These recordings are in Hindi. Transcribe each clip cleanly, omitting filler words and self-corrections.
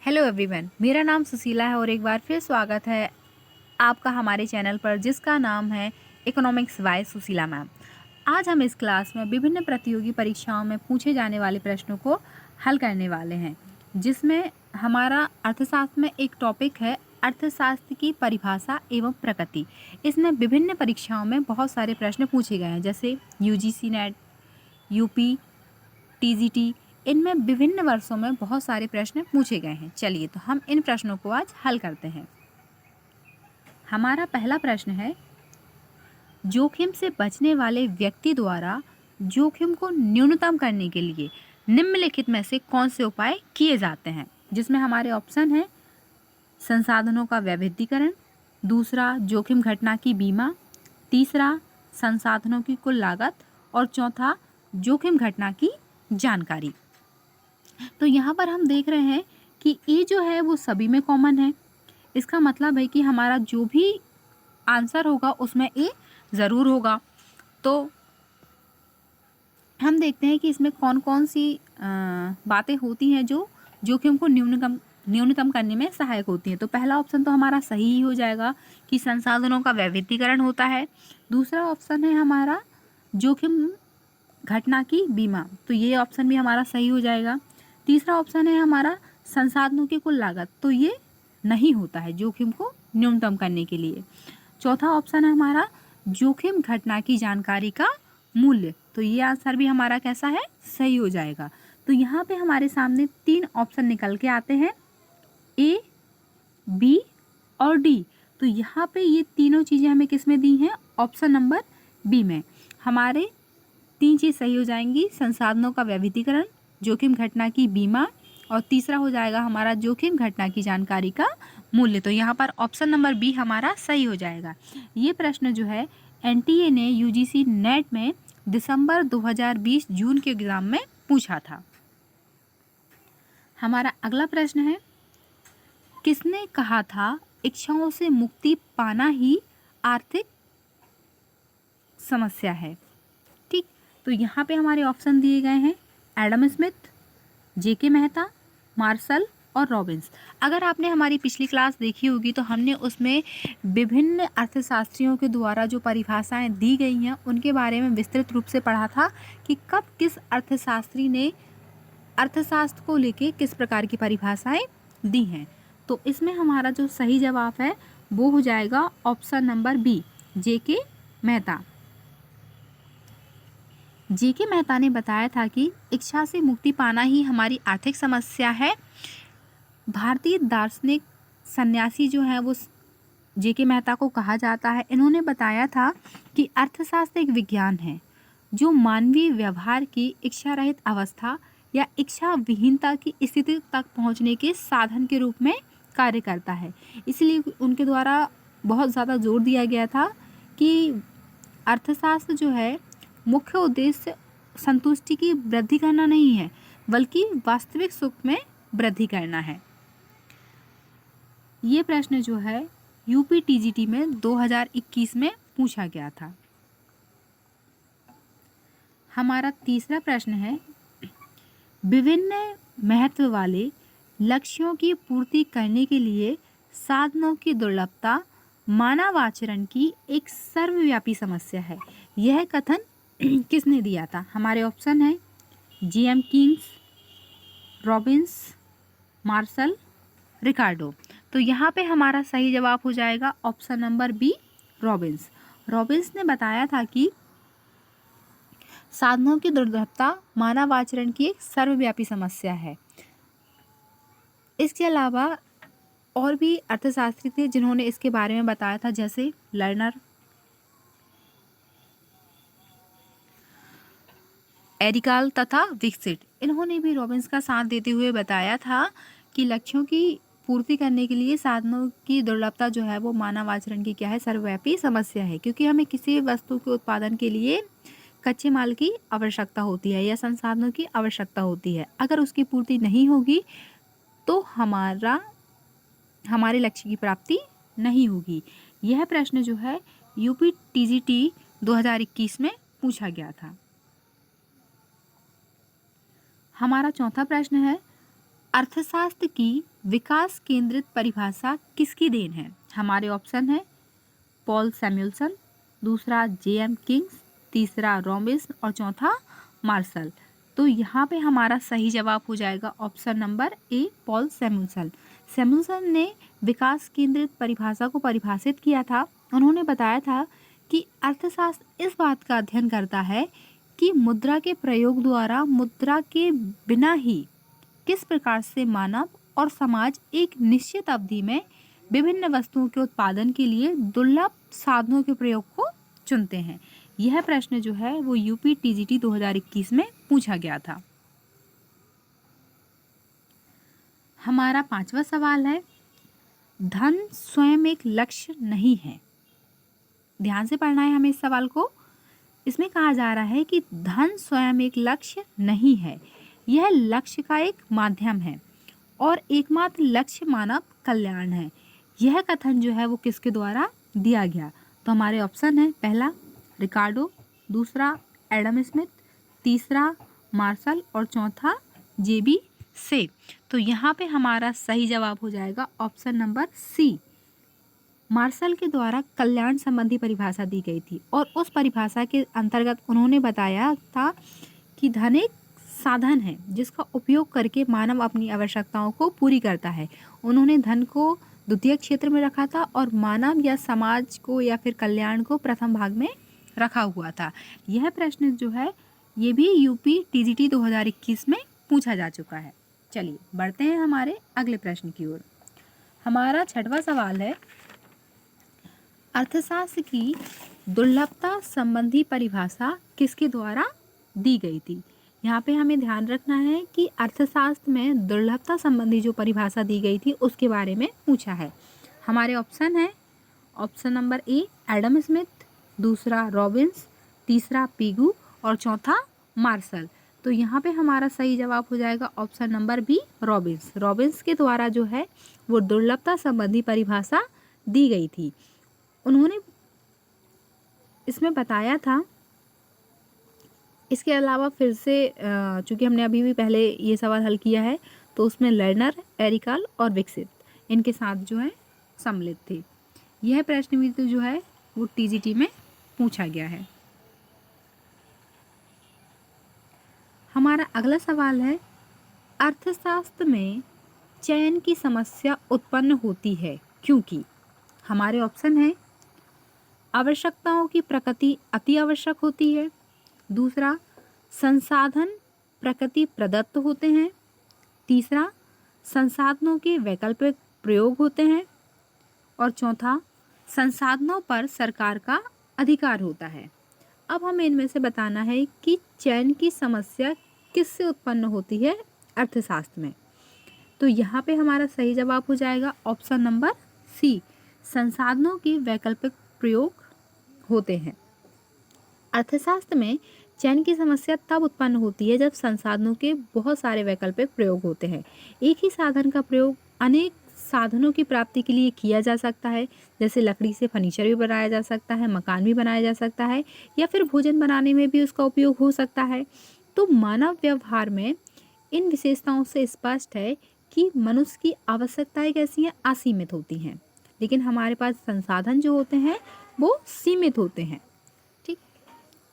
हेलो एवरीवन, मेरा नाम सुशीला है और एक बार फिर स्वागत है आपका हमारे चैनल पर जिसका नाम है इकोनॉमिक्स बाय सुशीला मैम। आज हम इस क्लास में विभिन्न प्रतियोगी परीक्षाओं में पूछे जाने वाले प्रश्नों को हल करने वाले हैं, जिसमें हमारा अर्थशास्त्र में एक टॉपिक है अर्थशास्त्र की परिभाषा एवं प्रकृति। इसमें विभिन्न परीक्षाओं में बहुत सारे प्रश्न पूछे गए हैं, जैसे यूजीसी नेट, यूपी, टीजीटी। इनमें विभिन्न वर्षों में बहुत सारे प्रश्न पूछे गए हैं। चलिए तो हम इन प्रश्नों को आज हल करते हैं। हमारा पहला प्रश्न है, जोखिम से बचने वाले व्यक्ति द्वारा जोखिम को न्यूनतम करने के लिए निम्नलिखित में से कौन से उपाय किए जाते हैं। जिसमें हमारे ऑप्शन है संसाधनों का वैविध्यीकरण, दूसरा जोखिम घटना की बीमा, तीसरा संसाधनों की कुल लागत और चौथा जोखिम घटना की जानकारी। तो यहाँ पर हम देख रहे हैं कि ए जो है वो सभी में कॉमन है। इसका मतलब है कि हमारा जो भी आंसर होगा उसमें ए ज़रूर होगा। तो हम देखते हैं कि इसमें कौन कौन सी बातें होती हैं जो जोखिम को न्यूनतम करने में सहायक होती हैं। तो पहला ऑप्शन तो हमारा सही ही हो जाएगा कि संसाधनों का वैविध्यीकरण होता है। दूसरा ऑप्शन है हमारा जोखिम घटना की बीमा, तो ये ऑप्शन भी हमारा सही हो जाएगा। तीसरा ऑप्शन है हमारा संसाधनों की कुल लागत, तो ये नहीं होता है जोखिम को न्यूनतम करने के लिए। चौथा ऑप्शन है हमारा जोखिम घटना की जानकारी का मूल्य, तो ये आंसर भी हमारा कैसा है, सही हो जाएगा। तो यहाँ पे हमारे सामने तीन ऑप्शन निकल के आते हैं, ए, बी और डी। तो यहाँ पे ये तीनों चीज़ें हमें किस में दी हैं, ऑप्शन नंबर बी में। हमारे तीन चीज़ सही हो जाएंगी, संसाधनों का वैविध्यीकरण, जोखिम घटना की बीमा और तीसरा हो जाएगा हमारा जोखिम घटना की जानकारी का मूल्य। तो यहाँ पर ऑप्शन नंबर बी हमारा सही हो जाएगा। ये प्रश्न जो है एनटीए ने यूजीसी नेट में दिसंबर 2020 जून के एग्जाम में पूछा था। हमारा अगला प्रश्न है, किसने कहा था इच्छाओं से मुक्ति पाना ही आर्थिक समस्या है। ठीक, तो यहाँ पे हमारे ऑप्शन दिए गए हैं एडम स्मिथ, जेके मेहता, मार्शल और रॉबिन्स। अगर आपने हमारी पिछली क्लास देखी होगी तो हमने उसमें विभिन्न अर्थशास्त्रियों के द्वारा जो परिभाषाएं दी गई हैं उनके बारे में विस्तृत रूप से पढ़ा था कि कब किस अर्थशास्त्री ने अर्थशास्त्र को लेके किस प्रकार की परिभाषाएं दी हैं। तो इसमें हमारा जो सही जवाब है वो हो जाएगा ऑप्शन नंबर बी, जेके मेहता। जेके मेहता ने बताया था कि इच्छा से मुक्ति पाना ही हमारी आर्थिक समस्या है। भारतीय दार्शनिक सन्यासी जो है वो जेके मेहता को कहा जाता है। इन्होंने बताया था कि अर्थशास्त्र एक विज्ञान है जो मानवीय व्यवहार की इच्छा रहित अवस्था या इच्छा विहीनता की स्थिति तक पहुंचने के साधन के रूप में कार्य करता है। इसलिए उनके द्वारा बहुत ज़्यादा जोर दिया गया था कि अर्थशास्त्र जो है मुख्य उद्देश्य संतुष्टि की वृद्धि करना नहीं है बल्कि वास्तविक सुख में वृद्धि करना है। ये प्रश्न जो है यूपी टीजीटी में 2021 में पूछा गया था। हमारा तीसरा प्रश्न है, विभिन्न महत्व वाले लक्ष्यों की पूर्ति करने के लिए साधनों की दुर्लभता मानव आचरण की एक सर्वव्यापी समस्या है। यह कथन किसने दिया था। हमारे ऑप्शन है J M Keynes, Robbins, Marshall, Ricardo. तो यहाँ पे हमारा सही जवाब हो जाएगा option number B, Robbins. Robbins ने बताया था कि साधनों की दुर्लभता मानव आचरण की एक सर्वव्यापी समस्या है। इसके अलावा और भी अर्थशास्त्री थे जिन्होंने इसके बारे में बताया था, जैसे लर्नर, एरिकाल तथा विक्सिट। इन्होंने भी रॉबिन्स का साथ देते हुए बताया था कि लक्ष्यों की पूर्ति करने के लिए साधनों की दुर्लभता जो है वो मानव आचरण की क्या है, सर्वव्यापी समस्या है। क्योंकि हमें किसी भी वस्तु के उत्पादन के लिए कच्चे माल की आवश्यकता होती है या संसाधनों की आवश्यकता होती है। अगर उसकी पूर्ति नहीं होगी तो हमारे लक्ष्य की प्राप्ति नहीं होगी। यह प्रश्न जो है यूपी टीजीटी 2021 में पूछा गया था। हमारा चौथा प्रश्न है, अर्थशास्त्र की विकास केंद्रित परिभाषा किसकी देन है? हमारे ऑप्शन है पॉल सैमुएल्सन, दूसरा जे.एम. किंग्स, तीसरा रॉबिन्स और चौथा मार्शल। तो यहाँ पे हमारा सही जवाब हो जाएगा ऑप्शन नंबर ए, पॉल सैमुएल्सन। सैमुएल्सन ने विकास केंद्रित परिभाषा को परिभाषित किया था। उन्होंने बताया था कि अर्थशास्त्र इस बात का अध्ययन करता है कि मुद्रा के प्रयोग द्वारा मुद्रा के बिना ही किस प्रकार से मानव और समाज एक निश्चित अवधि में विभिन्न वस्तुओं के उत्पादन के लिए दुर्लभ साधनों के प्रयोग को चुनते हैं। यह प्रश्न जो है वो यूपी टीजीटी 2021 में पूछा गया था। हमारा 5वां सवाल है, धन स्वयं एक लक्ष्य नहीं है। ध्यान से पढ़ना है हमें इस सवाल को। इसमें कहा जा रहा है कि धन स्वयं एक लक्ष्य नहीं है, यह लक्ष्य का एक माध्यम है और एकमात्र लक्ष्य मानव कल्याण है। यह कथन जो है वो किसके द्वारा दिया गया? तो हमारे ऑप्शन है पहला रिकार्डो, दूसरा एडम स्मिथ, तीसरा मार्शल और चौथा जेबी से। तो यहाँ पे हमारा सही जवाब हो जाएगा ऑप्शन नंबर सी, मार्शल के द्वारा कल्याण संबंधी परिभाषा दी गई थी और उस परिभाषा के अंतर्गत उन्होंने बताया था कि धन एक साधन है जिसका उपयोग करके मानव अपनी आवश्यकताओं को पूरी करता है। उन्होंने धन को द्वितीय क्षेत्र में रखा था और मानव या समाज को या फिर कल्याण को प्रथम भाग में रखा हुआ था। यह प्रश्न जो है ये भी यूपी टीजीटी 2021 में पूछा जा चुका है। चलिए बढ़ते हैं हमारे अगले प्रश्न की ओर। हमारा 6वां सवाल है, अर्थशास्त्र की दुर्लभता संबंधी परिभाषा किसके द्वारा दी गई थी? यहाँ पे हमें ध्यान रखना है कि अर्थशास्त्र में दुर्लभता संबंधी जो परिभाषा दी गई थी उसके बारे में पूछा है। हमारे ऑप्शन है option number A Adam Smith, दूसरा रॉबिन्स, तीसरा पिगू और चौथा मार्शल। तो यहाँ पे हमारा सही जवाब हो जाएगा option number B, Robbins. Robbins के द्वारा जो है वो दुर्लभता संबंधी परिभाषा दी गई थी। उन्होंने इसमें बताया था, इसके अलावा फिर से चूँकि हमने अभी भी पहले ये सवाल हल किया है तो उसमें लर्नर, एरिकल और विकसित इनके साथ जो है सम्मिलित थे। यह प्रश्न भी तो जो है वो टीजीटी में पूछा गया है। हमारा अगला सवाल है, अर्थशास्त्र में चयन की समस्या उत्पन्न होती है क्योंकि? हमारे ऑप्शन है आवश्यकताओं की प्रकृति अति आवश्यक होती है, दूसरा संसाधन प्रकृति प्रदत्त होते हैं, तीसरा संसाधनों के वैकल्पिक प्रयोग होते हैं और चौथा संसाधनों पर सरकार का अधिकार होता है। अब हमें इनमें से बताना है कि चयन की समस्या किससे उत्पन्न होती है अर्थशास्त्र में। तो यहाँ पे हमारा सही जवाब हो जाएगा ऑप्शन नंबर सी, संसाधनों के वैकल्पिक प्रयोग होते हैं। अर्थशास्त्र में चयन की समस्या तब उत्पन्न होती है जब संसाधनों के बहुत सारे वैकल्पिक प्रयोग होते हैं। एक ही साधन का प्रयोग अनेक साधनों की प्राप्ति के लिए किया जा सकता है, जैसे लकड़ी से फर्नीचर भी बनाया जा सकता है, मकान भी बनाया जा सकता है या फिर भोजन बनाने में भी उसका उपयोग हो सकता है। तो मानव व्यवहार में इन विशेषताओं से स्पष्ट है कि मनुष्य की आवश्यकताएं कैसी हैं, असीमित होती हैं, लेकिन हमारे पास संसाधन जो होते हैं वो सीमित होते हैं। ठीक,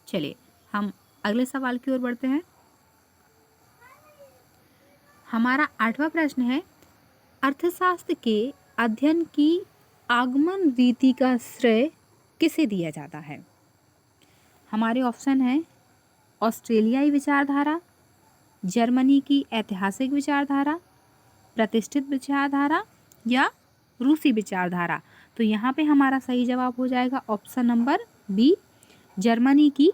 चलिए हम अगले सवाल की ओर बढ़ते हैं। हमारा 8वां प्रश्न है, अर्थशास्त्र के अध्ययन की आगमन रीति का श्रेय किसे दिया जाता है? हमारे ऑप्शन है ऑस्ट्रेलियाई विचारधारा, जर्मनी की ऐतिहासिक विचारधारा, प्रतिष्ठित विचारधारा या रूसी विचारधारा। तो यहाँ पे हमारा सही जवाब हो जाएगा ऑप्शन नंबर बी, जर्मनी की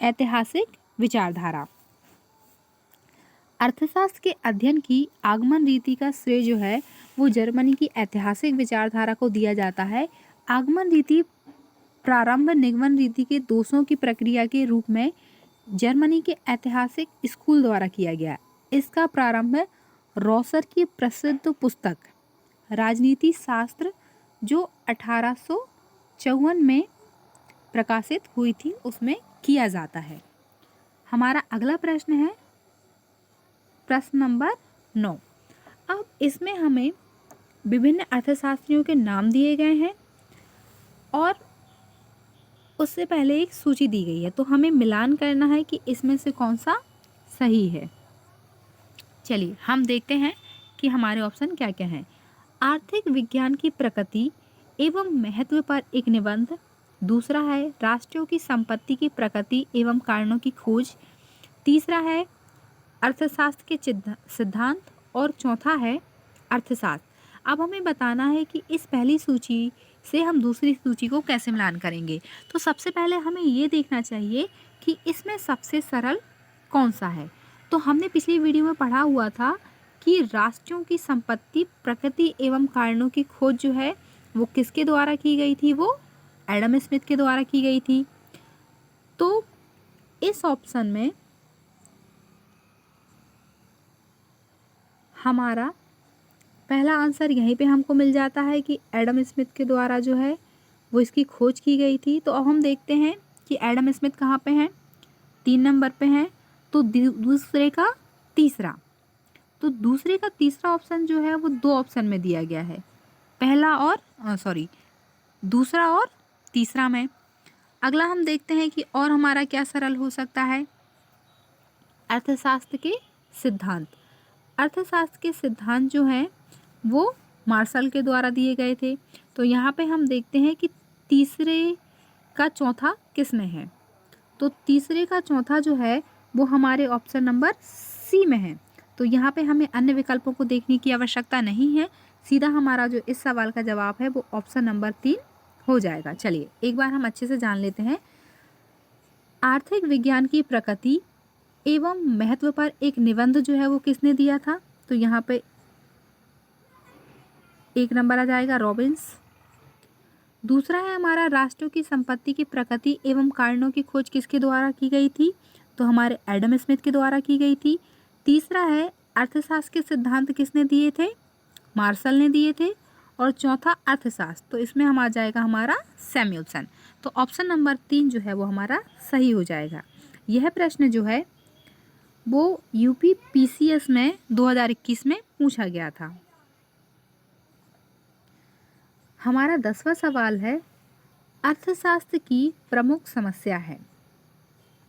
ऐतिहासिक विचारधारा। अर्थशास्त्र के अध्ययन की आगमन रीति का श्रेय जो है वो जर्मनी की ऐतिहासिक विचारधारा को दिया जाता है। आगमन रीति प्रारंभ निगमन रीति के दोषों की प्रक्रिया के रूप में जर्मनी के ऐतिहासिक स्कूल द्वारा किया गया। इसका प्रारंभ रॉसर की प्रसिद्ध पुस्तक राजनीति शास्त्र जो 1854 में प्रकाशित हुई थी उसमें किया जाता है। हमारा अगला प्रश्न है प्रश्न नंबर 9। अब इसमें हमें विभिन्न अर्थशास्त्रियों के नाम दिए गए हैं और उससे पहले एक सूची दी गई है, तो हमें मिलान करना है कि इसमें से कौन सा सही है। चलिए हम देखते हैं कि हमारे ऑप्शन क्या क्या हैं। आर्थिक विज्ञान की प्रकृति एवं महत्व पर एक निबंध। दूसरा है राष्ट्रों की संपत्ति की प्रकृति एवं कारणों की खोज। तीसरा है अर्थशास्त्र के सिद्धांत और चौथा है अर्थशास्त्र। अब हमें बताना है कि इस पहली सूची से हम दूसरी सूची को कैसे मिलान करेंगे। तो सबसे पहले हमें ये देखना चाहिए कि इसमें सबसे सरल कौन सा है। तो हमने पिछली वीडियो में पढ़ा हुआ था कि राष्ट्रों की संपत्ति प्रकृति एवं कारणों की खोज जो है वो किसके द्वारा की गई थी, वो एडम स्मिथ के द्वारा की गई थी। तो इस ऑप्शन में हमारा पहला आंसर यहीं पे हमको मिल जाता है कि एडम स्मिथ के द्वारा जो है वो इसकी खोज की गई थी। तो अब हम देखते हैं कि एडम स्मिथ कहाँ पे हैं, 3 नंबर पे हैं। तो दूसरे का तीसरा, तो दूसरे का तीसरा ऑप्शन जो है वो 2 ऑप्शन में दिया गया है, पहला और दूसरा और तीसरा में। अगला हम देखते हैं कि और हमारा क्या सरल हो सकता है। अर्थशास्त्र के सिद्धांत। अर्थशास्त्र के सिद्धांत जो हैं वो मार्शल के द्वारा दिए गए थे। तो यहाँ पे हम देखते हैं कि तीसरे का चौथा किसमें है। तो तीसरे का चौथा जो है वो हमारे ऑप्शन नंबर सी में है। तो यहाँ पे हमें अन्य विकल्पों को देखने की आवश्यकता नहीं है, सीधा हमारा जो इस सवाल का जवाब है वो ऑप्शन नंबर 3 हो जाएगा। चलिए एक बार हम अच्छे से जान लेते हैं। आर्थिक विज्ञान की प्रकृति एवं महत्व पर एक निबंध जो है वो किसने दिया था। तो यहाँ पे 1 नंबर आ जाएगा रॉबिन्स। दूसरा है हमारा राष्ट्रों की संपत्ति की प्रकृति एवं कारणों की खोज किसके द्वारा की गई थी, तो हमारे एडम स्मिथ के द्वारा की गई थी। तीसरा है अर्थशास्त्र के सिद्धांत किसने दिए थे, मार्शल ने दिए थे। और चौथा अर्थशास्त्र, तो इसमें हम आ जाएगा हमारा सैमुअल्सन। तो ऑप्शन नंबर 3 जो है वो हमारा सही हो जाएगा। यह प्रश्न जो है वो यूपी पीसीएस में 2021 में पूछा गया था। हमारा 10वां सवाल है अर्थशास्त्र की प्रमुख समस्या है,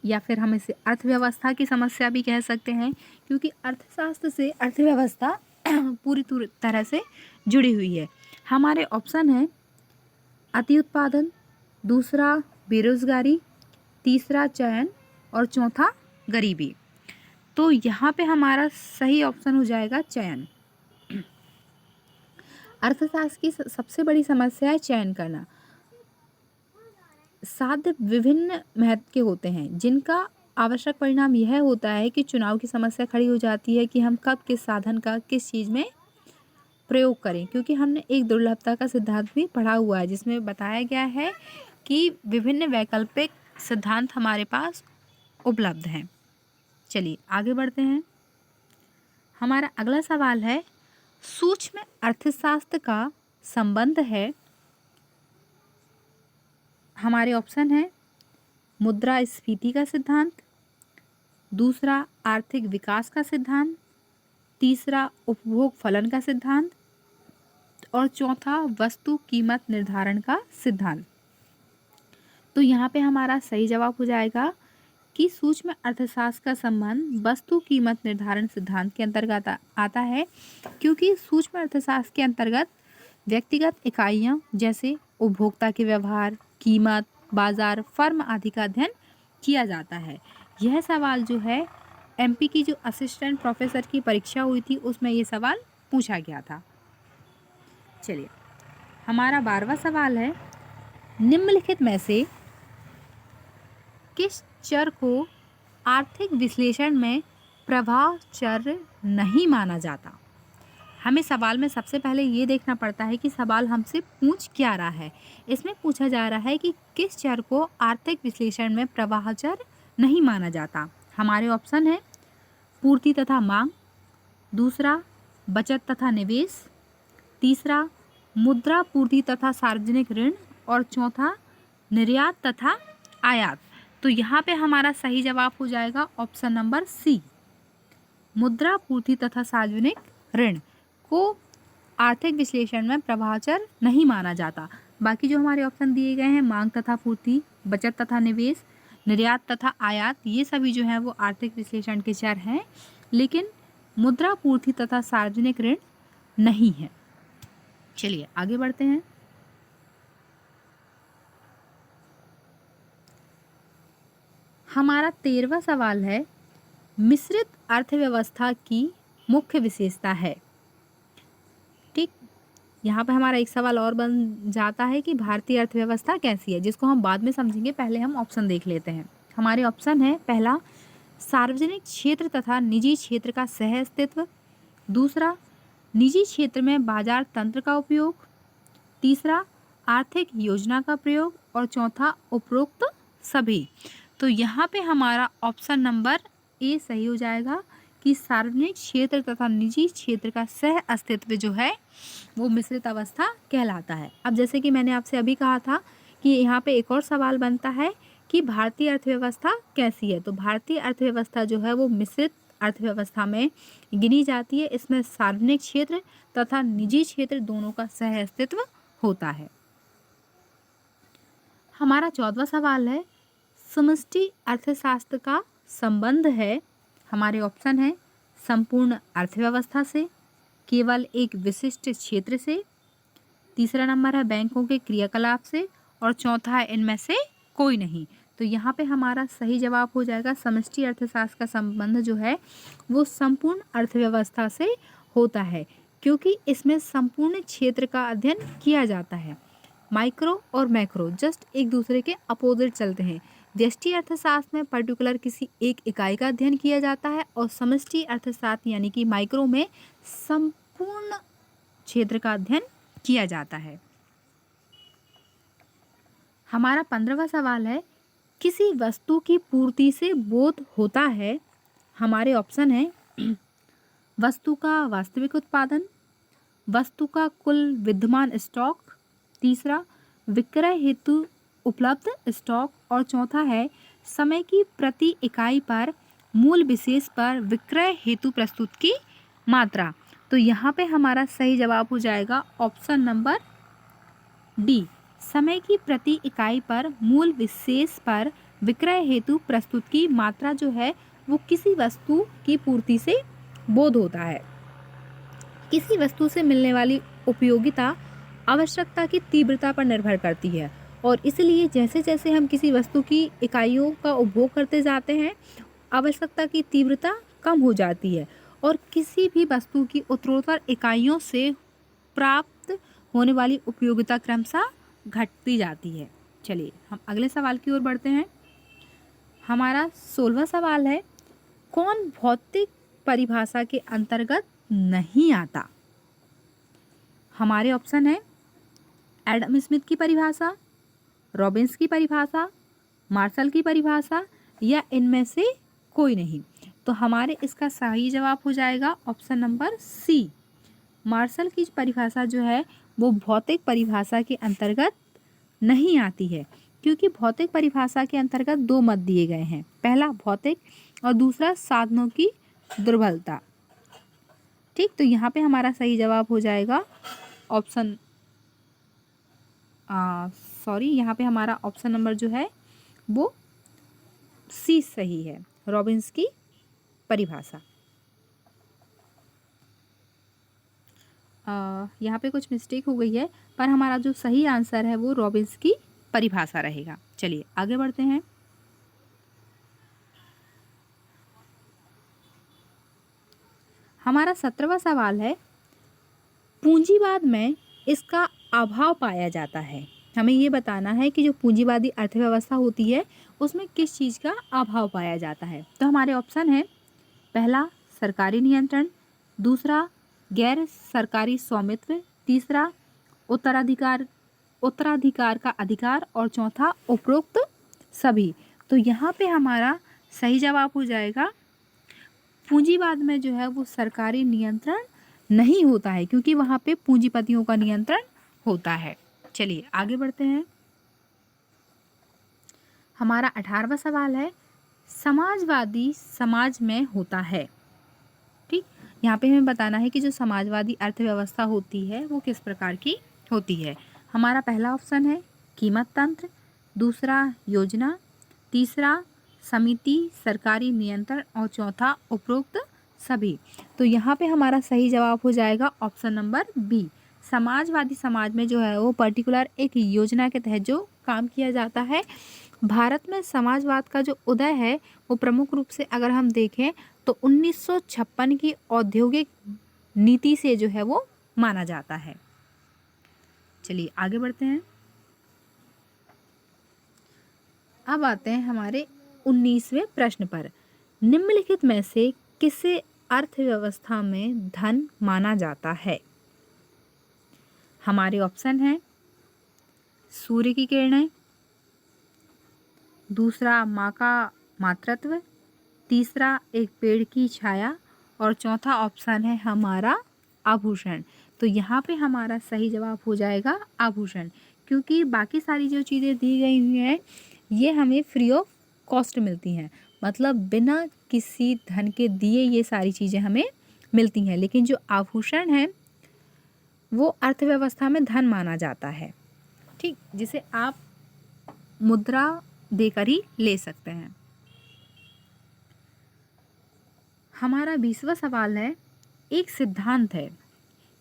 या फिर हम इसे अर्थव्यवस्था की समस्या भी कह सकते हैं, क्योंकि अर्थशास्त्र से अर्थव्यवस्था पूरी तरह से जुड़ी हुई है। हमारे ऑप्शन हैं अति उत्पादन, दूसरा बेरोजगारी, तीसरा चयन और चौथा गरीबी। तो यहाँ पे हमारा सही ऑप्शन हो जाएगा चयन। अर्थशास्त्र की सबसे बड़ी समस्या है चयन करना। साध्य विभिन्न महत्व के होते हैं, जिनका आवश्यक परिणाम यह होता है कि चुनाव की समस्या खड़ी हो जाती है कि हम कब किस साधन का किस चीज़ में प्रयोग करें, क्योंकि हमने एक दुर्लभता का सिद्धांत भी पढ़ा हुआ है जिसमें बताया गया है कि विभिन्न वैकल्पिक सिद्धांत हमारे पास उपलब्ध हैं। चलिए आगे बढ़ते हैं। हमारा अगला सवाल है सूक्ष्म अर्थशास्त्र का संबंध है। हमारे ऑप्शन है मुद्रास्फीति का सिद्धांत, दूसरा आर्थिक विकास का सिद्धांत, तीसरा उपभोग फलन का सिद्धांत और चौथा वस्तु कीमत निर्धारण का सिद्धांत। तो यहाँ पे हमारा सही जवाब हो जाएगा कि सूक्ष्म अर्थशास्त्र का संबंध वस्तु कीमत निर्धारण सिद्धांत के अंतर्गत आता है, क्योंकि सूक्ष्म अर्थशास्त्र के अंतर्गत व्यक्तिगत इकाइयाँ जैसे उपभोक्ता के व्यवहार, कीमत, बाजार, फर्म आदि का अध्ययन किया जाता है। यह सवाल जो है एमपी की जो असिस्टेंट प्रोफेसर की परीक्षा हुई थी उसमें ये सवाल पूछा गया था। चलिए हमारा 12वां सवाल है निम्नलिखित में से किस चर को आर्थिक विश्लेषण में प्रभाव चर नहीं माना जाता। हमें सवाल में सबसे पहले ये देखना पड़ता है कि सवाल हमसे पूछ क्या रहा है। इसमें पूछा जा रहा है कि किस चर को आर्थिक विश्लेषण में प्रवाह चर नहीं माना जाता। हमारे ऑप्शन है पूर्ति तथा मांग, दूसरा बचत तथा निवेश, तीसरा मुद्रा पूर्ति तथा सार्वजनिक ऋण और चौथा निर्यात तथा आयात। तो यहाँ पे हमारा सही जवाब हो जाएगा ऑप्शन नंबर सी। मुद्रा पूर्ति तथा सार्वजनिक ऋण को आर्थिक विश्लेषण में प्रभाचर नहीं माना जाता। बाकी जो हमारे ऑप्शन दिए गए हैं, मांग तथा पूर्ति, बचत तथा निवेश, निर्यात तथा आयात, ये सभी जो है वो आर्थिक विश्लेषण के चर हैं, लेकिन मुद्रा पूर्ति तथा सार्वजनिक ऋण नहीं है। चलिए आगे बढ़ते हैं। हमारा 13वां सवाल है, मिश्रित अर्थव्यवस्था की मुख्य विशेषता है। ठीक, यहाँ पे हमारा एक सवाल और बन जाता है कि भारतीय अर्थव्यवस्था कैसी है, जिसको हम बाद में समझेंगे, पहले हम ऑप्शन देख लेते हैं। हमारे ऑप्शन है, पहला सार्वजनिक क्षेत्र तथा निजी क्षेत्र का सह अस्तित्व, दूसरा निजी क्षेत्र में बाजार तंत्र का उपयोग, तीसरा आर्थिक योजना का प्रयोग और चौथा उपरोक्त सभी। तो यहाँ पे हमारा ऑप्शन नंबर ए सही हो जाएगा कि सार्वजनिक क्षेत्र तथा निजी क्षेत्र का सह अस्तित्व जो है वो मिश्रित अवस्था कहलाता है। अब जैसे कि मैंने आपसे अभी कहा था कि यहाँ पे एक और सवाल बनता है कि भारतीय अर्थव्यवस्था कैसी है, तो भारतीय अर्थव्यवस्था जो है वो मिश्रित अर्थव्यवस्था में गिनी जाती है। इसमें सार्वजनिक क्षेत्र तथा निजी क्षेत्र दोनों का सह अस्तित्व होता है। हमारा 14वां सवाल है, समष्टि अर्थशास्त्र का संबंध है। हमारे ऑप्शन है, संपूर्ण अर्थव्यवस्था से, केवल एक विशिष्ट क्षेत्र से, तीसरा नंबर है बैंकों के क्रियाकलाप से, और चौथा है इनमें से कोई नहीं। तो यहाँ पे हमारा सही जवाब हो जाएगा, समष्टि अर्थशास्त्र का संबंध जो है वो संपूर्ण अर्थव्यवस्था से होता है, क्योंकि इसमें संपूर्ण क्षेत्र का अध्ययन किया जाता है। माइक्रो और मैक्रो जस्ट एक दूसरे के अपोजिट चलते हैं। व्यष्टि अर्थशास्त्र में पर्टिकुलर किसी एक इकाई का अध्ययन किया जाता है, और समष्टि अर्थशास्त्र यानी कि माइक्रो में संपूर्ण क्षेत्र का अध्ययन किया जाता है। हमारा 15वां सवाल है, किसी वस्तु की पूर्ति से बोध होता है। हमारे ऑप्शन है, वस्तु का वास्तविक उत्पादन, वस्तु का कुल विद्यमान स्टॉक, तीसरा विक्रय हेतु उपलब्ध स्टॉक, और चौथा है समय की प्रति इकाई पर मूल विशेष पर विक्रय हेतु प्रस्तुत की मात्रा। तो यहाँ पे हमारा सही जवाब हो जाएगा ऑप्शन नंबर डी, समय की प्रति इकाई पर मूल विशेष पर विक्रय हेतु प्रस्तुत की मात्रा जो है वो किसी वस्तु की पूर्ति से बोध होता है। किसी वस्तु से मिलने वाली उपयोगिता आवश्यकता की तीव्रता पर निर्भर करती है, और इसलिए जैसे जैसे हम किसी वस्तु की इकाइयों का उपभोग करते जाते हैं, आवश्यकता की तीव्रता कम हो जाती है, और किसी भी वस्तु की उत्तरोत्तर इकाइयों से प्राप्त होने वाली उपयोगिता क्रमशः घटती जाती है। चलिए हम अगले सवाल की ओर बढ़ते हैं। हमारा 16वां सवाल है, कौन भौतिक परिभाषा के अंतर्गत नहीं आता। हमारे ऑप्शन है, एडम स्मिथ की परिभाषा, रॉबिन्स की परिभाषा, मार्शल की परिभाषा, या इनमें से कोई नहीं। तो हमारे इसका सही जवाब हो जाएगा ऑप्शन नंबर सी, मार्शल की परिभाषा जो है वो भौतिक परिभाषा के अंतर्गत नहीं आती है, क्योंकि भौतिक परिभाषा के अंतर्गत दो मत दिए गए हैं, पहला भौतिक और दूसरा साधनों की दुर्बलता। ठीक, तो यहाँ पे हमारा सही जवाब हो जाएगा ऑप्शन यहाँ पे हमारा ऑप्शन नंबर जो है वो सी सही है, रॉबिन्स की परिभाषा। यहाँ पे कुछ मिस्टेक हो गई है, पर हमारा जो सही आंसर है वो रॉबिन्स की परिभाषा रहेगा। चलिए आगे बढ़ते हैं। हमारा 17वां सवाल है, पूंजीवाद में इसका अभाव पाया जाता है। हमें ये बताना है कि जो पूंजीवादी अर्थव्यवस्था होती है उसमें किस चीज़ का अभाव पाया जाता है। तो हमारे ऑप्शन है, पहला सरकारी नियंत्रण, दूसरा गैर सरकारी स्वामित्व, तीसरा उत्तराधिकार का अधिकार, और चौथा उपरोक्त सभी। तो यहाँ पे हमारा सही जवाब हो जाएगा, पूंजीवाद में जो है वो सरकारी नियंत्रण नहीं होता है, क्योंकि वहाँ पे पूंजीपतियों का नियंत्रण होता है। चलिए आगे बढ़ते हैं। हमारा 18वां सवाल है, समाजवादी समाज में होता है। यहाँ पे हमें बताना है कि जो समाजवादी अर्थव्यवस्था होती है वो किस प्रकार की होती है। हमारा पहला ऑप्शन है कीमत तंत्र, दूसरा योजना, तीसरा समिति सरकारी नियंत्रण और चौथा उपरोक्त सभी। तो यहाँ पे हमारा सही जवाब हो जाएगा ऑप्शन नंबर बी। समाजवादी समाज में जो है वो पर्टिकुलर एक योजना के तहत जो काम किया जाता है। भारत में समाजवाद का जो उदय है वो प्रमुख रूप से अगर हम देखें तो 1956 की औद्योगिक नीति से जो है वो माना जाता है। चलिए आगे बढ़ते हैं। अब आते हैं हमारे 19वें प्रश्न पर। निम्नलिखित में से किसे अर्थव्यवस्था में धन माना जाता है? हमारे ऑप्शन हैं सूर्य की किरणें, दूसरा माँ का मातृत्व, तीसरा एक पेड़ की छाया और चौथा ऑप्शन है हमारा आभूषण। तो यहाँ पे हमारा सही जवाब हो जाएगा आभूषण, क्योंकि बाकी सारी जो चीज़ें दी गई हुई हैं ये हमें फ्री ऑफ कॉस्ट मिलती हैं, मतलब बिना किसी धन के दिए ये सारी चीज़ें हमें मिलती हैं। लेकिन जो आभूषण है वो अर्थव्यवस्था में धन माना जाता है, ठीक, जिसे आप मुद्रा देकर ही ले सकते हैं। हमारा 20वां सवाल है, एक सिद्धांत है।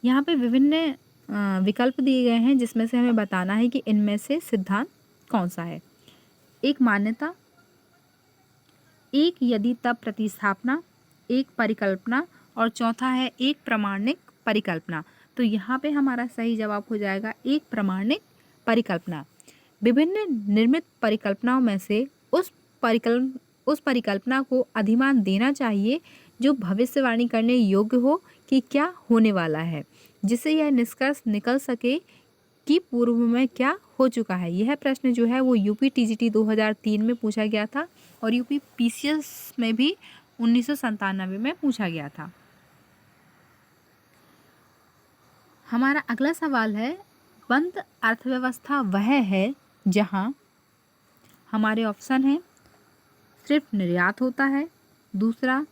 यहाँ पे विभिन्न विकल्प दिए गए हैं जिसमें से हमें बताना है कि इनमें से सिद्धांत कौन सा है। एक मान्यता, एक यदि तब प्रतिस्थापना, एक परिकल्पना और चौथा है एक प्रामाणिक परिकल्पना। तो यहाँ पे हमारा सही जवाब हो जाएगा एक प्रामाणिक परिकल्पना। विभिन्न निर्मित परिकल्पनाओं में से उस परिकल्पना को अधिमान देना चाहिए जो भविष्यवाणी करने योग्य हो कि क्या होने वाला है, जिससे यह निष्कर्ष निकल सके कि पूर्व में क्या हो चुका है। यह प्रश्न जो है वो यूपी टीजीटी 2003 में पूछा गया था और यूपी पीसीएस में भी 1997 में पूछा गया था। हमारा अगला सवाल है, बंद अर्थव्यवस्था वह है जहां हमारे ऑप्शन है सिर्फ निर्यात होता है, दूसरा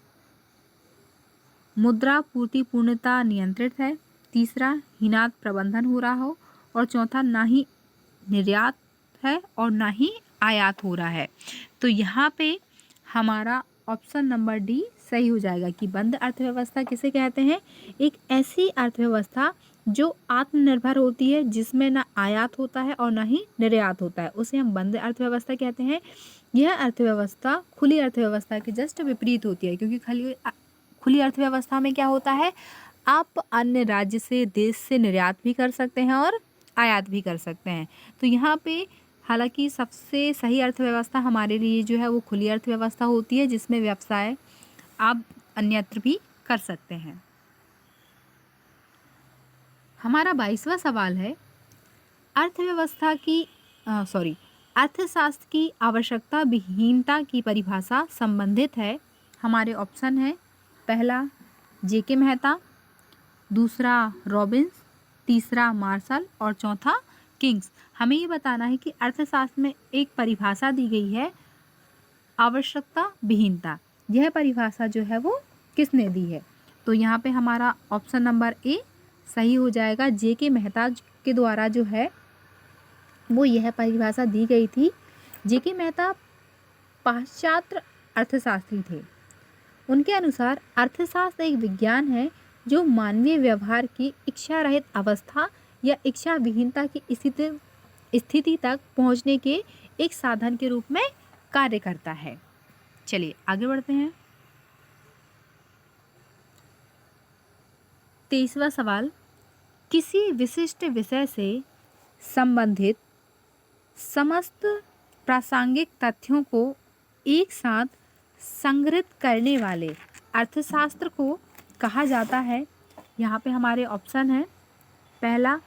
मुद्रा पूर्ति पूर्णता नियंत्रित है, तीसरा हीनात प्रबंधन हो रहा हो और चौथा ना ही निर्यात है और ना ही आयात हो रहा है। तो यहाँ पे हमारा ऑप्शन नंबर डी सही हो जाएगा कि बंद अर्थव्यवस्था किसे कहते हैं? एक ऐसी अर्थव्यवस्था जो आत्मनिर्भर होती है, जिसमें ना आयात होता है और ना ही निर्यात होता है, उसे हम बंद अर्थव्यवस्था कहते हैं। यह अर्थव्यवस्था खुली अर्थव्यवस्था के जस्ट विपरीत होती है, क्योंकि खुली अर्थव्यवस्था में क्या होता है, आप अन्य राज्य से, देश से निर्यात भी कर सकते हैं और आयात भी कर सकते हैं। तो यहाँ पे हालांकि सबसे सही अर्थव्यवस्था हमारे लिए जो है वो खुली अर्थव्यवस्था होती है, जिसमें व्यवसाय आप अन्यत्र भी कर सकते हैं। हमारा 22वां सवाल है, अर्थशास्त्र की आवश्यकता विहीनता की परिभाषा संबंधित है। हमारे ऑप्शन है पहला जेके मेहता, दूसरा रॉबिन्स, तीसरा मार्शल और चौथा किंग्स। हमें ये बताना है कि अर्थशास्त्र में एक परिभाषा दी गई है आवश्यकता विहीनता, यह परिभाषा जो है वो किसने दी है? तो यहाँ पे हमारा ऑप्शन नंबर ए सही हो जाएगा। जेके मेहता के द्वारा जो है वो यह परिभाषा दी गई थी। जेके मेहता पाश्चात्य अर्थशास्त्री थे। उनके अनुसार अर्थशास्त्र एक विज्ञान है जो मानवीय व्यवहार की इच्छा रहित अवस्था या इच्छा विहीनता की स्थिति तक पहुंचने के एक साधन के रूप में कार्य करता है। चलिए आगे बढ़ते हैं। 23वां सवाल, किसी विशिष्ट विषय से संबंधित समस्त प्रासंगिक तथ्यों को एक साथ संग्रहित करने वाले अर्थशास्त्र को कहा जाता है। यहाँ पे हमारे ऑप्शन है पहला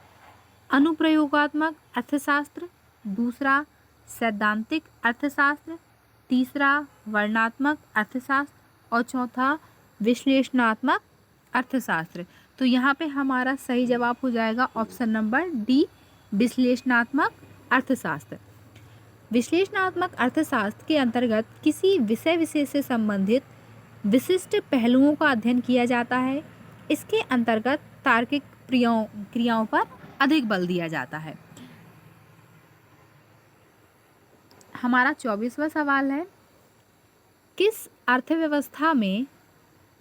अनुप्रयोगात्मक अर्थशास्त्र, दूसरा सैद्धांतिक अर्थशास्त्र, तीसरा वर्णनात्मक अर्थशास्त्र और चौथा विश्लेषणात्मक अर्थशास्त्र। तो यहाँ पे हमारा सही जवाब हो जाएगा ऑप्शन नंबर डी विश्लेषणात्मक अर्थशास्त्र। विश्लेषणात्मक अर्थशास्त्र के अंतर्गत किसी विषय विशेष से संबंधित विशिष्ट पहलुओं का अध्ययन किया जाता है। इसके अंतर्गत तार्किक क्रियाओं पर अधिक बल दिया जाता है। हमारा 24वां सवाल है, किस अर्थव्यवस्था में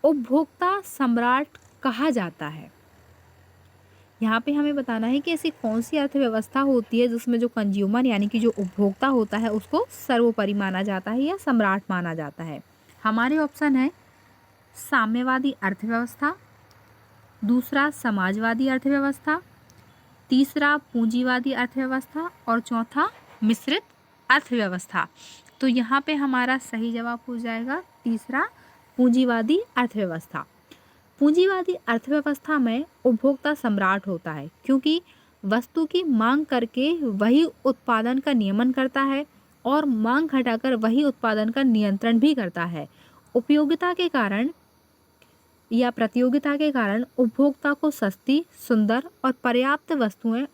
उपभोक्ता सम्राट कहा जाता है? यहाँ पे हमें बताना है कि ऐसी कौन सी अर्थव्यवस्था होती है जिसमें जो कंज्यूमर यानी कि जो उपभोक्ता होता है उसको सर्वोपरि माना जाता है या सम्राट माना जाता है। हमारे ऑप्शन है साम्यवादी अर्थव्यवस्था, दूसरा समाजवादी अर्थव्यवस्था, तीसरा पूंजीवादी अर्थव्यवस्था और चौथा मिश्रित अर्थव्यवस्था। तो यहाँ पे हमारा सही जवाब हो जाएगा तीसरा, पूंजीवादी अर्थव्यवस्था। पूंजीवादी अर्थव्यवस्था में उपभोक्ता सम्राट होता है क्योंकि वस्तु की मांग करके वही उत्पादन का नियमन करता है और मांग घटाकर वही उत्पादन का नियंत्रण भी करता है। उपयोगिता के कारण या प्रतियोगिता के कारण उपभोक्ता को सस्ती, सुंदर और पर्याप्त वस्तुएं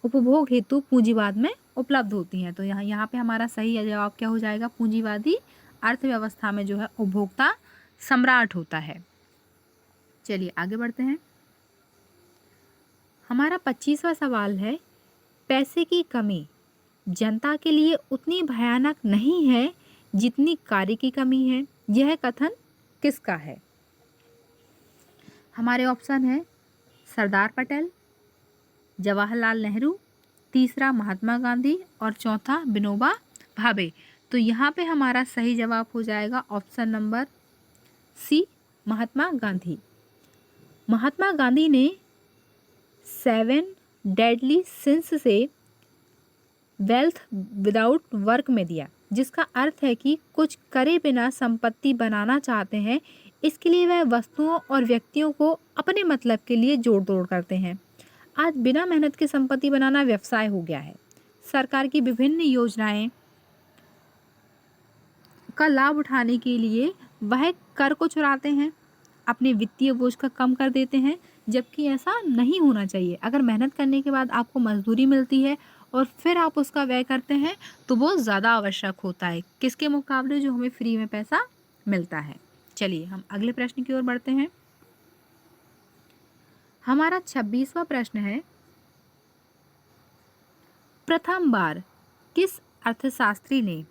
उपभोग हेतु पूंजीवाद में उपलब्ध होती हैं। तो यहाँ पे हमारा सही जवाब क्या हो जाएगा? पूंजीवादी अर्थव्यवस्था में जो है उपभोक्ता सम्राट होता है। चलिए आगे बढ़ते हैं। हमारा 25वां सवाल है, पैसे की कमी जनता के लिए उतनी भयानक नहीं है जितनी कार्य की कमी है। यह कथन किसका है? हमारे ऑप्शन है सरदार पटेल, जवाहरलाल नेहरू, तीसरा महात्मा गांधी और चौथा विनोबा भावे। तो यहाँ पे हमारा सही जवाब हो जाएगा option number C, Mahatma Gandhi. Mahatma Gandhi ने 7 डेडली सिंस से वेल्थ विदाउट वर्क में दिया, जिसका अर्थ है कि कुछ करे बिना संपत्ति बनाना चाहते हैं, इसके लिए वह वस्तुओं और व्यक्तियों को अपने मतलब के लिए जोड़ तोड़ करते हैं। आज बिना मेहनत की संपत्ति बनाना व्यवसाय हो गया है। सरकार की विभिन्न योजनाएं का लाभ उठाने के लिए वह कर को चुराते हैं, अपने वित्तीय बोझ का कम कर देते हैं, जबकि ऐसा नहीं होना चाहिए। अगर मेहनत करने के बाद आपको मजदूरी मिलती है और फिर आप उसका व्यय करते हैं तो वो ज़्यादा आवश्यक होता है किसके मुकाबले जो हमें फ्री में पैसा मिलता है। चलिए हम अगले प्रश्न की ओर बढ़ते हैं। हमारा 26वां प्रश्न है, प्रथम बार किस अर्थशास्त्री ने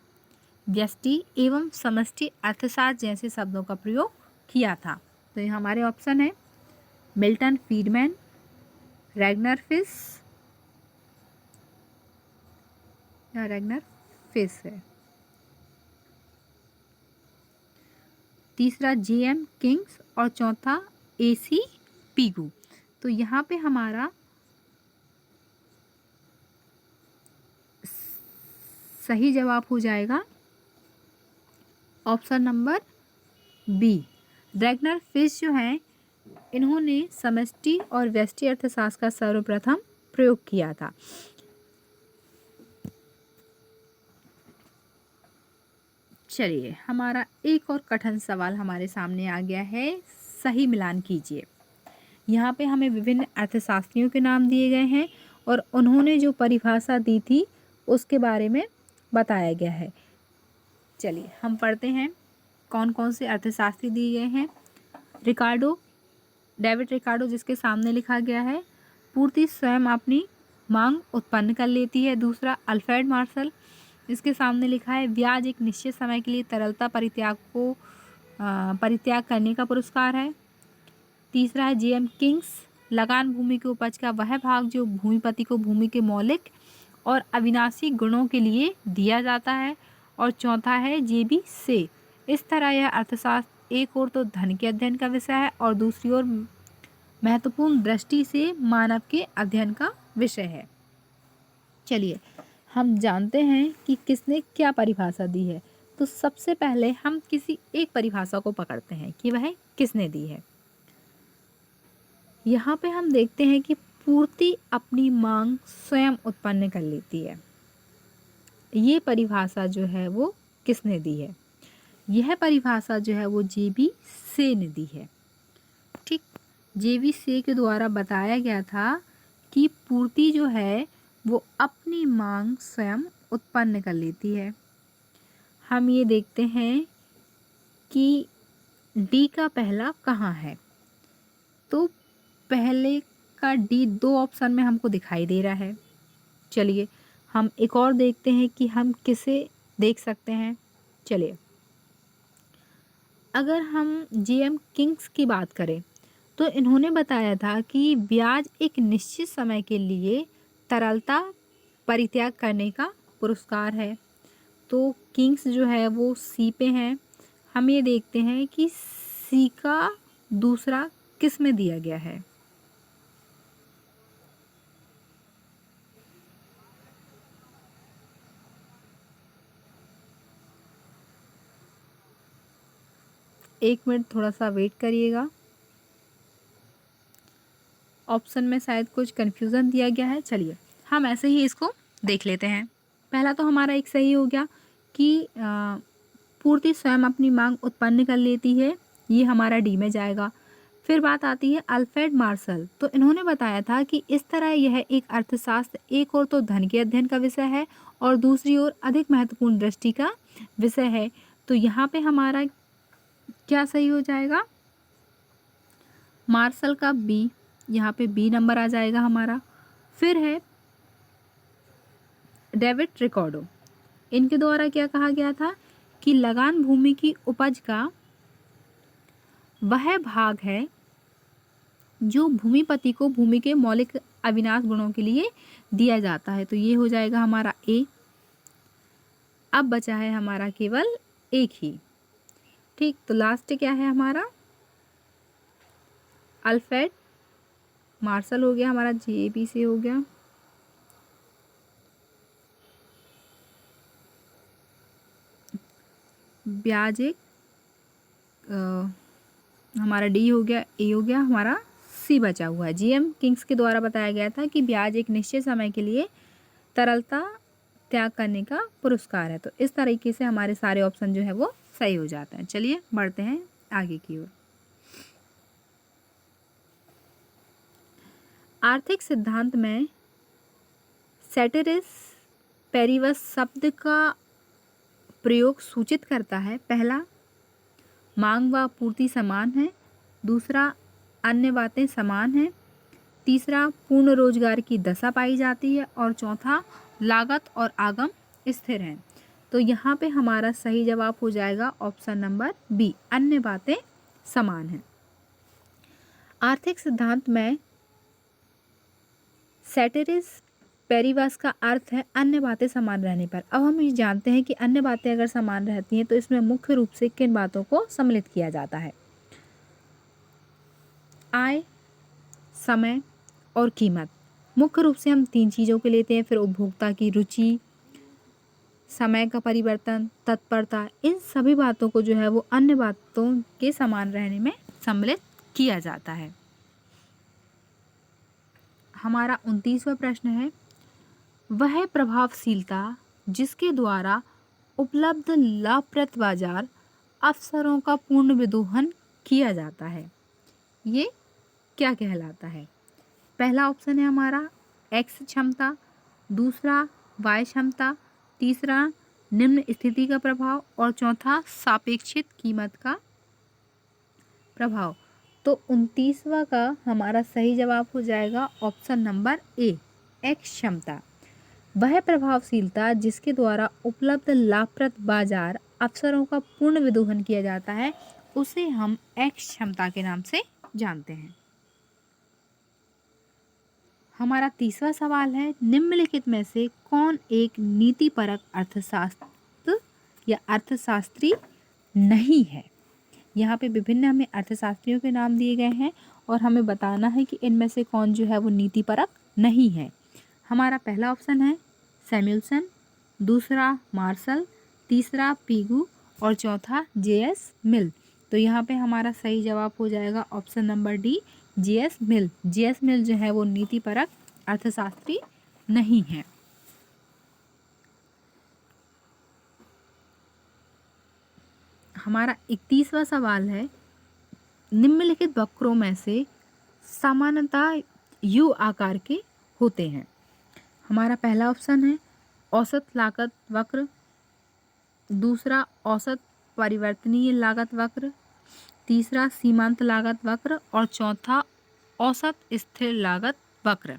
व्यष्टि एवं समष्टि अर्थशास्त्र जैसे शब्दों का प्रयोग किया था? तो ये हमारे ऑप्शन है मिल्टन फ्रीडमैन, रैगनर फिश है, तीसरा J.M. किंग्स और चौथा A.C. पीगू। तो यहाँ पे हमारा सही जवाब हो जाएगा option number B, Ragnar Frisch जो है इन्होंने समष्टि और व्यष्टि अर्थशास्त्र का सर्वप्रथम प्रयोग किया था। चलिए हमारा एक और कठिन सवाल हमारे सामने आ गया है, सही मिलान कीजिए। यहाँ पे हमें विभिन्न अर्थशास्त्रियों के नाम दिए गए हैं और उन्होंने जो परिभाषा दी थी उसके बारे में बताया गया है। चलिए हम पढ़ते हैं कौन कौन से अर्थशास्त्री दिए गए हैं। डेविड रिकार्डो, जिसके सामने लिखा गया है पूर्ति स्वयं अपनी मांग उत्पन्न कर लेती है। दूसरा अल्फ्रेड मार्शल, इसके सामने लिखा है ब्याज एक निश्चित समय के लिए तरलता परित्याग करने का पुरस्कार है। तीसरा है J.M. किंग्स, लगान भूमि के उपज का वह भाग जो भूमिपति को भूमि के मौलिक और अविनाशी गुणों के लिए दिया जाता है। और चौथा है J.B. से। इस तरह यह अर्थशास्त्र एक ओर तो धन के अध्ययन का विषय है और दूसरी ओर महत्वपूर्ण दृष्टि से मानव के अध्ययन का विषय है। चलिए हम जानते हैं कि किसने क्या परिभाषा दी है। तो सबसे पहले हम किसी एक परिभाषा को पकड़ते हैं कि वह किसने दी है। यहाँ पे हम देखते हैं कि पूर्ति अपनी मांग स्वयं उत्पन्न कर लेती है। ये परिभाषा जो है वो किसने दी है? यह परिभाषा जो है वो J.B. से ने दी है। ठीक, J.B. से के द्वारा बताया गया था कि पूर्ति जो है वो अपनी मांग स्वयं उत्पन्न कर लेती है। हम ये देखते हैं कि डी का पहला कहाँ है। तो पहले का डी 2 ऑप्शन में हमको दिखाई दे रहा है। चलिए हम एक और देखते हैं कि हम किसे देख सकते हैं। चलिए अगर हम जेएम किंग्स की बात करें तो इन्होंने बताया था कि ब्याज एक निश्चित समय के लिए तरलता परित्याग करने का पुरस्कार है। तो किंग्स जो है वो सी पे हैं। हम ये देखते हैं कि सी का दूसरा किस में दिया गया है। एक मिनट थोड़ा सा वेट करिएगा, ऑप्शन में शायद कुछ कन्फ्यूज़न दिया गया है। चलिए हम ऐसे ही इसको देख लेते हैं। पहला तो हमारा एक सही हो गया कि पूर्ति स्वयं अपनी मांग उत्पन्न कर लेती है, ये हमारा डी में जाएगा। फिर बात आती है अल्फ्रेड मार्शल। तो इन्होंने बताया था कि इस तरह यह एक अर्थशास्त्र एक ओर तो धन के अध्ययन का विषय है और दूसरी ओर अधिक महत्वपूर्ण दृष्टि का विषय है। तो यहाँ पे हमारा क्या सही हो जाएगा, मार्शल का बी, यहाँ पे बी नंबर आ जाएगा हमारा। फिर है डेविड रिकॉर्डो। इनके द्वारा क्या कहा गया था कि लगान भूमि की उपज का वह भाग है जो भूमिपति को भूमि के मौलिक अविनाश गुणों के लिए दिया जाता है। तो ये हो जाएगा हमारा ए। अब बचा है हमारा केवल एक ही, ठीक। तो लास्ट क्या है हमारा, अल्फ्रेड मार्शल हो गया हमारा, जेबी से हो गया। ब्याज एक हमारा डी हो गया, ए हो गया, हमारा सी बचा हुआ है। जीएम किंग्स के द्वारा बताया गया था कि ब्याज एक निश्चित समय के लिए तरलता त्याग करने का पुरस्कार है। तो इस तरीके से हमारे सारे ऑप्शन जो है वो सही हो जाते हैं। चलिए बढ़ते हैं आगे की ओर। आर्थिक सिद्धांत में सेटेरिस पेरिवस शब्द का प्रयोग सूचित करता है, पहला मांग व पूर्ति समान है, दूसरा अन्य बातें समान हैं, तीसरा पूर्ण रोजगार की दशा पाई जाती है और चौथा लागत और आगम स्थिर हैं। तो यहाँ पे हमारा सही जवाब हो जाएगा ऑप्शन नंबर बी, अन्य बातें समान हैं। आर्थिक सिद्धांत में सेटेरिस पेरिवास का अर्थ है अन्य बातें समान रहने पर। अब हम ये जानते हैं कि अन्य बातें अगर समान रहती हैं तो इसमें मुख्य रूप से किन बातों को सम्मिलित किया जाता है, आय, समय और कीमत। मुख्य रूप से हम 3 चीज़ों के लेते हैं। फिर उपभोक्ता की रुचि, समय का परिवर्तन, तत्परता, इन सभी बातों को जो है वो अन्य बातों के समान रहने में सम्मिलित किया जाता है। हमारा 29वां प्रश्न है, वह प्रभावशीलता जिसके द्वारा उपलब्ध लाभप्रद बाजार अवसरों का पूर्ण विदोहन किया जाता है, ये क्या कहलाता है। पहला ऑप्शन है हमारा एक्स क्षमता, दूसरा वाई क्षमता, तीसरा निम्न स्थिति का प्रभाव और चौथा सापेक्षित कीमत का प्रभाव। तो 29वां का हमारा सही जवाब हो जाएगा ऑप्शन नंबर ए, एक्स क्षमता। वह प्रभावशीलता जिसके द्वारा उपलब्ध लाभप्रद बाजार अवसरों का पूर्ण विदोहन किया जाता है उसे हम एक्स क्षमता के नाम से जानते हैं। हमारा 30वां सवाल है, निम्नलिखित में से कौन एक नीतिपरक अर्थशास्त्र या अर्थशास्त्री नहीं है। यहाँ पे विभिन्न हमें अर्थशास्त्रियों के नाम दिए गए हैं और हमें बताना है कि इनमें से कौन जो है वो नीतिपरक नहीं है। हमारा पहला ऑप्शन है सैमुअल्सन, दूसरा मार्शल, तीसरा पीगू और चौथा जेएस मिल। तो यहाँ पे हमारा सही जवाब हो जाएगा ऑप्शन नंबर डी, जेएस मिल। जेएस मिल जो है वो नीतिपरक अर्थशास्त्री नहीं है। हमारा 31वां सवाल है, निम्नलिखित वक्रों में से सामान्यतः यू आकार के होते हैं। हमारा पहला ऑप्शन है औसत लागत वक्र, दूसरा औसत परिवर्तनीय लागत वक्र, तीसरा सीमांत लागत वक्र और चौथा औसत स्थिर लागत वक्र।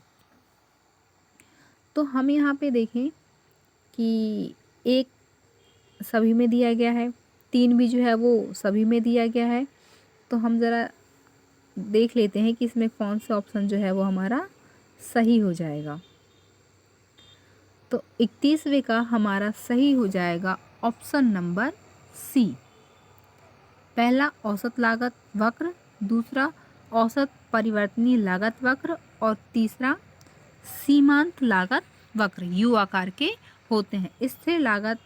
तो हम यहाँ पे देखें कि एक सभी में दिया गया है, 3 भी जो है वो सभी में दिया गया है। तो हम ज़रा देख लेते हैं कि इसमें कौन सा ऑप्शन जो है वो हमारा सही हो जाएगा। तो 31वें का हमारा सही हो जाएगा ऑप्शन नंबर सी। पहला औसत लागत वक्र, दूसरा औसत परिवर्तनीय लागत वक्र और तीसरा सीमांत लागत वक्र यू आकार के होते हैं। स्थिर लागत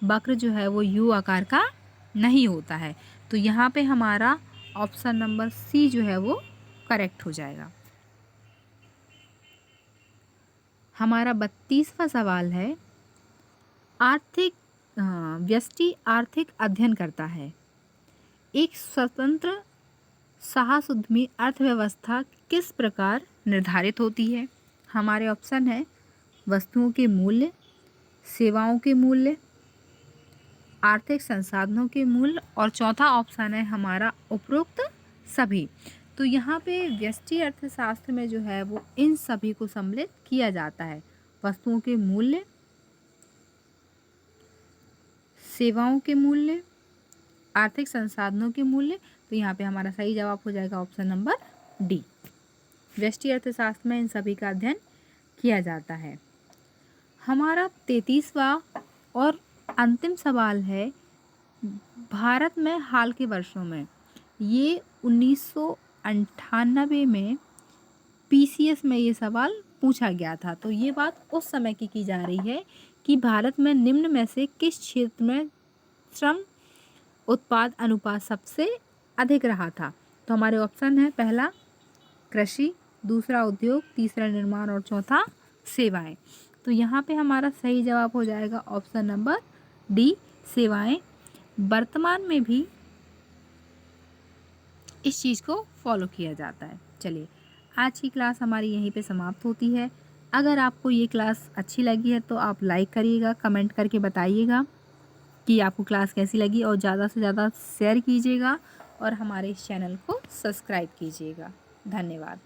वक्र जो है वो यू आकार का नहीं होता है। तो यहाँ पे हमारा ऑप्शन नंबर सी जो है वो करेक्ट हो जाएगा। हमारा 32वां सवाल है, आर्थिक व्यष्टि आर्थिक अध्ययन करता है। एक स्वतंत्र साहस उद्यमी अर्थव्यवस्था किस प्रकार निर्धारित होती है? हमारे ऑप्शन है वस्तुओं के मूल्य, सेवाओं के मूल्य, आर्थिक संसाधनों के मूल्य और चौथा ऑप्शन है हमारा उपरोक्त सभी। तो यहाँ पे व्यष्टि अर्थशास्त्र में जो है वो इन सभी को सम्मिलित किया जाता है। वस्तुओं के मूल्य, सेवाओं के मूल्य, आर्थिक संसाधनों के मूल्य। तो यहाँ पे हमारा सही जवाब हो जाएगा ऑप्शन नंबर डी। व्यष्टि अर्थशास्त्र में इन सभी का अध्ययन किया जाता है। हमारा 33वां और अंतिम सवाल है, भारत में हाल के वर्षों में ये 1998 में पीसीएस में ये सवाल पूछा गया था। तो ये बात उस समय की जा रही है कि भारत में निम्न में से किस क्षेत्र में श्रम उत्पाद अनुपात सबसे अधिक रहा था? तो हमारे ऑप्शन है पहला कृषि, दूसरा उद्योग, तीसरा निर्माण और चौथा सेवाएं। तो यहाँ पे हमारा सही जवाब हो जाएगा ऑप्शन नंबर डी, सेवाएं। वर्तमान में भी इस चीज़ को फॉलो किया जाता है। चलिए, आज की क्लास हमारी यहीं पे समाप्त होती है। अगर आपको ये क्लास अच्छी लगी है तो आप लाइक करिएगा, कमेंट करके बताइएगा कि आपको क्लास कैसी लगी और ज़्यादा से ज़्यादा शेयर कीजिएगा और हमारे इस चैनल को सब्सक्राइब कीजिएगा। धन्यवाद।